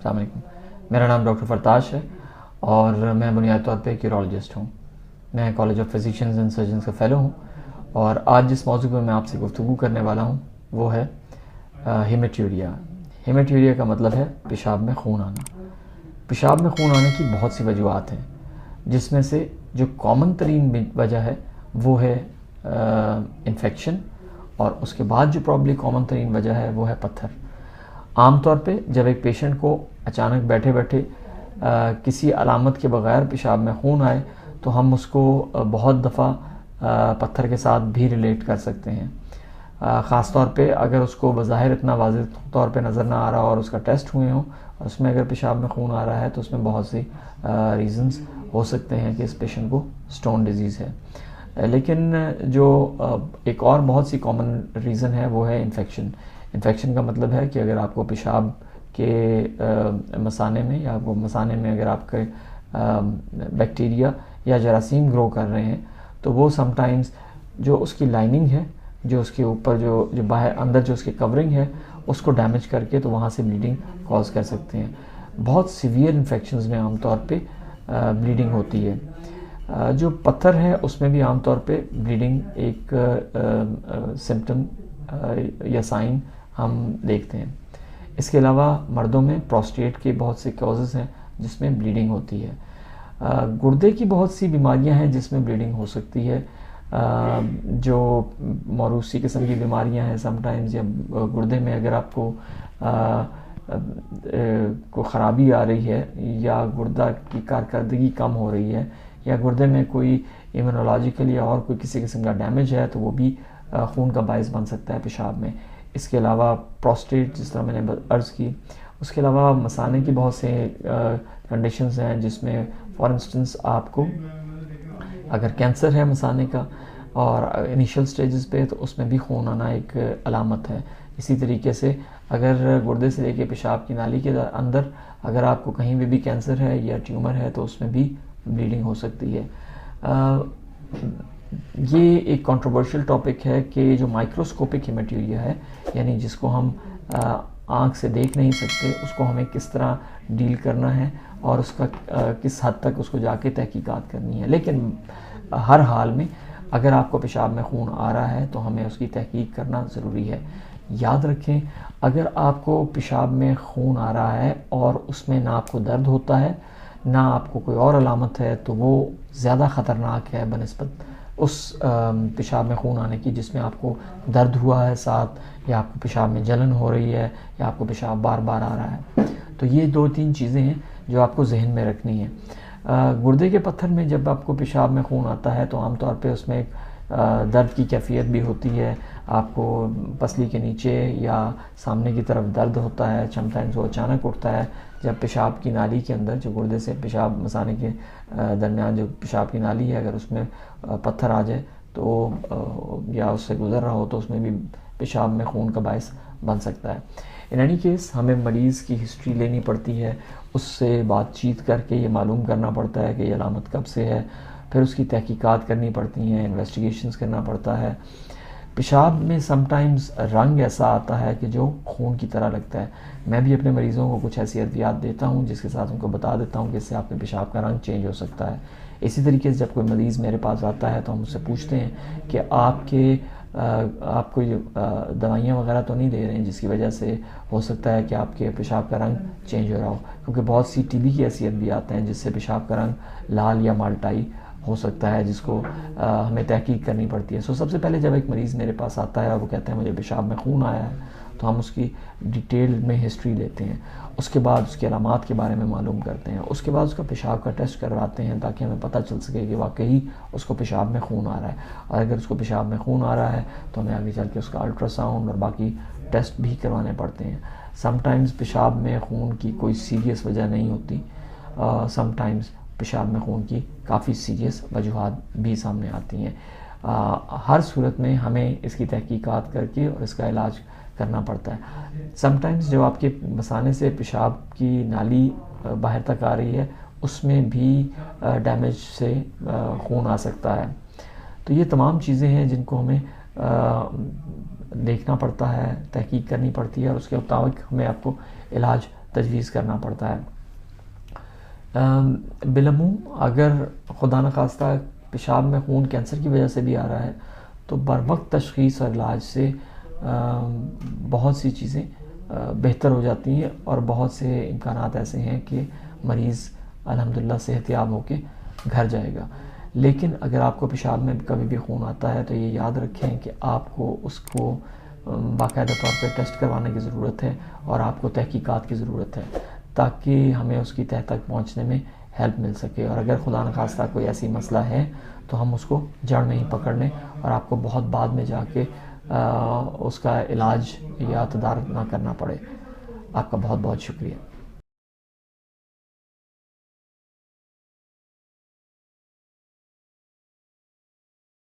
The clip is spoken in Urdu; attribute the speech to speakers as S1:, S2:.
S1: السلام علیکم. میرا نام ڈاکٹر فرتاش ہے اور میں بنیادی طور پہ ایک یورولوجسٹ ہوں. میں college of physicians and surgeons کا فیلو ہوں اور آج جس موضوع پر میں آپ سے گفتگو کرنے والا ہوں وہ ہے ہیمیٹیوریا. ہیمیٹیوریا کا مطلب ہے پیشاب میں خون آنا. پیشاب میں خون آنے کی بہت سی وجوہات ہیں، جس میں سے جو کامن ترین وجہ ہے وہ ہے انفیکشن، اور اس کے بعد جو پرابلی کامن ترین وجہ ہے وہ ہے پتھر. عام طور پہ جب ایک پیشنٹ کو اچانک بیٹھے بیٹھے کسی علامت کے بغیر پیشاب میں خون آئے تو ہم اس کو بہت دفعہ پتھر کے ساتھ بھی ریلیٹ کر سکتے ہیں، خاص طور پہ اگر اس کو بظاہر اتنا واضح طور پہ نظر نہ آ رہا اور اس کا ٹیسٹ ہوئے ہوں اور اس میں اگر پیشاب میں خون آ رہا ہے تو اس میں بہت سی ریزنز ہو سکتے ہیں کہ اس پیشنٹ کو سٹون ڈیزیز ہے. لیکن جو ایک اور بہت سی کامن ریزن ہے وہ ہے انفیکشن. انفیکشن کا مطلب ہے کہ اگر آپ کو پیشاب کے مثانے میں یا وہ مثانے میں اگر آپ کے بیکٹیریا یا جراثیم گرو کر رہے ہیں تو وہ سم ٹائمز جو اس کی لائننگ ہے، جو اس کے اوپر جو باہر اندر جو اس کی کورنگ ہے اس کو ڈیمیج کر کے تو وہاں سے بلیڈنگ کاز کر سکتے ہیں. بہت سیویئر انفیکشنز میں عام طور پہ بلیڈنگ ہوتی ہے. جو پتھر ہے اس میں بھی عام طور پہ بلیڈنگ ایک سمپٹم یا سائن ہم دیکھتے ہیں. اس کے علاوہ مردوں میں پروسٹیٹ کے بہت سے کازز ہیں جس میں بلیڈنگ ہوتی ہے. گردے کی بہت سی بیماریاں ہیں جس میں بلیڈنگ ہو سکتی ہے. جو موروثی قسم کی بیماریاں ہیں سم ٹائمز، یا گردے میں اگر آپ کو خرابی آ رہی ہے یا گردہ کی کارکردگی کم ہو رہی ہے یا گردے میں کوئی ایمونولوجیکل یا اور کوئی کسی قسم کا ڈیمیج ہے تو وہ بھی خون کا باعث بن سکتا ہے پیشاب میں. اس کے علاوہ پروسٹیٹ جس طرح میں نے عرض کی، اس کے علاوہ مثانے کی بہت سے کنڈیشنز ہیں جس میں فار انسٹنس آپ کو اگر کینسر ہے مثانے کا اور انیشل سٹیجز پہ تو اس میں بھی خون آنا ایک علامت ہے. اسی طریقے سے اگر گردے سے لے کے پیشاب کی نالی کے اندر اگر آپ کو کہیں بھی کینسر ہے یا ٹیومر ہے تو اس میں بھی بلیڈنگ ہو سکتی ہے. یہ ایک کنٹروورشل ٹاپک ہے کہ جو مائکروسکوپک ہیمیٹیوریا ہے، یعنی جس کو ہم آنکھ سے دیکھ نہیں سکتے، اس کو ہمیں کس طرح ڈیل کرنا ہے اور اس کا کس حد تک اس کو جا کے تحقیقات کرنی ہے. لیکن ہر حال میں اگر آپ کو پیشاب میں خون آ رہا ہے تو ہمیں اس کی تحقیق کرنا ضروری ہے. یاد رکھیں، اگر آپ کو پیشاب میں خون آ رہا ہے اور اس میں نہ آپ کو درد ہوتا ہے نہ آپ کو کوئی اور علامت ہے تو وہ زیادہ خطرناک ہے بنسبت اس پیشاب میں خون آنے کی جس میں آپ کو درد ہوا ہے ساتھ، یا آپ کو پیشاب میں جلن ہو رہی ہے، یا آپ کو پیشاب بار بار آ رہا ہے. تو یہ 2-3 چیزیں ہیں جو آپ کو ذہن میں رکھنی ہیں. گردے کے پتھر میں جب آپ کو پیشاب میں خون آتا ہے تو عام طور پہ اس میں درد کی کیفیت بھی ہوتی ہے. آپ کو پسلی کے نیچے یا سامنے کی طرف درد ہوتا ہے، سم ٹائمز وہ اچانک اٹھتا ہے جب پیشاب کی نالی کے اندر جو گردے سے پیشاب مثانے کے درمیان جو پیشاب کی نالی ہے اگر اس میں پتھر آ جائے تو یا اس سے گزر رہا ہو تو اس میں بھی پیشاب میں خون کا باعث بن سکتا ہے. ان اینی کیس ہمیں مریض کی ہسٹری لینی پڑتی ہے، اس سے بات چیت کر کے یہ معلوم کرنا پڑتا ہے کہ یہ علامت کب سے ہے، پھر اس کی تحقیقات کرنی پڑتی ہیں، انویسٹیگیشنز کرنا پڑتا ہے. پیشاب میں سم ٹائمز رنگ ایسا آتا ہے کہ جو خون کی طرح لگتا ہے. میں بھی اپنے مریضوں کو کچھ ایسی ادویات دیتا ہوں جس کے ساتھ ان کو بتا دیتا ہوں کہ اس سے آپ کے پیشاب کا رنگ چینج ہو سکتا ہے. اسی طریقے سے جب کوئی مریض میرے پاس آتا ہے تو ہم اس سے پوچھتے ہیں کہ آپ کوئی دوائیاں وغیرہ تو نہیں دے رہے ہیں جس کی وجہ سے ہو سکتا ہے کہ آپ کے پیشاب کا رنگ چینج ہو رہا ہو، کیونکہ بہت سی ٹی بی کی ایسی ادویات ہیں جس سے پیشاب کا رنگ لال یا مالٹائی ہو سکتا ہے جس کو ہمیں تحقیق کرنی پڑتی ہے. سب سے پہلے جب ایک مریض میرے پاس آتا ہے اور وہ کہتا ہے مجھے پیشاب میں خون آیا ہے تو ہم اس کی ڈیٹیل میں ہسٹری لیتے ہیں. اس کے بعد اس کی علامات کے بارے میں معلوم کرتے ہیں. اس کے بعد اس کا پیشاب کا ٹیسٹ کرواتے ہیں تاکہ ہمیں پتہ چل سکے کہ واقعی اس کو پیشاب میں خون آ رہا ہے. اور اگر اس کو پیشاب میں خون آ رہا ہے تو ہمیں آگے چل کے اس کا الٹرا ساؤنڈ اور باقی ٹیسٹ بھی کروانے پڑتے ہیں. سم ٹائمز پیشاب میں خون کی کوئی سیریس وجہ نہیں ہوتی، سم ٹائمز پیشاب میں خون کی کافی سیریس وجوہات بھی سامنے آتی ہیں. ہر صورت میں ہمیں اس کی تحقیقات کر کے اور اس کا علاج کرنا پڑتا ہے. سم ٹائمز جو آپ کے مثانے سے پیشاب کی نالی باہر تک آ رہی ہے اس میں بھی ڈیمیج سے خون آ سکتا ہے. تو یہ تمام چیزیں ہیں جن کو ہمیں دیکھنا پڑتا ہے، تحقیق کرنی پڑتی ہے اور اس کے مطابق ہمیں آپ کو علاج تجویز کرنا پڑتا ہے۔ بالعموم اگر خدا نخواستہ پیشاب میں خون کینسر کی وجہ سے بھی آ رہا ہے تو بر وقت تشخیص اور علاج سے بہت سی چیزیں بہتر ہو جاتی ہیں، اور بہت سے امکانات ایسے ہیں کہ مریض الحمدللہ صحت یاب ہو کے گھر جائے گا۔ لیکن اگر آپ کو پیشاب میں کبھی بھی خون آتا ہے تو یہ یاد رکھیں کہ آپ کو اس کو باقاعدہ طور پہ ٹیسٹ کروانے کی ضرورت ہے، اور آپ کو تحقیقات کی ضرورت ہے تاکہ ہمیں اس کی تہ تک پہنچنے میں ہیلپ مل سکے۔ اور اگر خدا نخواستہ کوئی ایسی مسئلہ ہے تو ہم اس کو جڑ میں ہی پکڑ لیں، اور آپ کو بہت بعد میں جا کے اس کا علاج یا تدارک نہ کرنا پڑے۔ آپ کا بہت بہت شکریہ۔